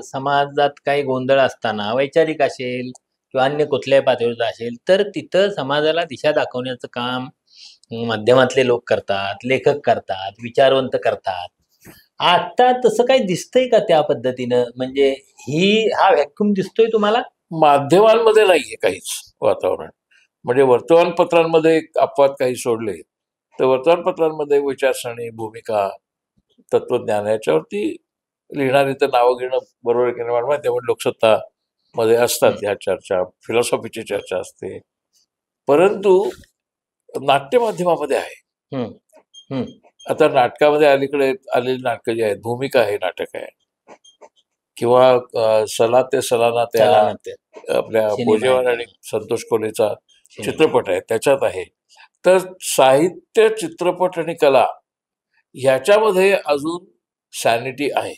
समाजात काही गोंधळ असताना वैचारिक असेल किंवा अन्य कुठल्याही पातळीवर असेल, तर तिथं समाजाला दिशा दाखवण्याचं काम माध्यमातले लोक करतात, लेखक करतात, विचारवंत करतात. आता तसं काही दिसतंय का त्या पद्धतीनं? म्हणजे हा व्हॅक्यूम दिसतोय तुम्हाला? माध्यमांमध्ये नाहीये काहीच वातावरण. म्हणजे वर्तमानपत्रांमध्ये अपवाद काही सोडले तर वर्तमानपत्रांमध्ये विचारसरणी, भूमिका, तत्वज्ञान याच्यावरती लिहिणारी तर नावं घेणं बरोबर आहे की नाही मला माहिती आहे. पण लोकसत्ता मध्ये असतात ह्या चर्चा, फिलॉसॉफीची चर्चा असते. परंतु नाट्य माध्यमामध्ये आहे. हम्म, हम्म. आता नाटकामध्ये अलीकडे आलेली नाटकं जी आहेत, भूमिका हे नाटक आहे किंवा सला ते सलाना त्या चला ते आपल्या सिनेमा बोजेवार आहे. आणि संतोष कोलेचा सिनेमा. चित्रपट आहे, त्याच्यात आहे. तर साहित्य, चित्रपट आणि कला ह्याच्यामध्ये अजून सॅनिटी आहे.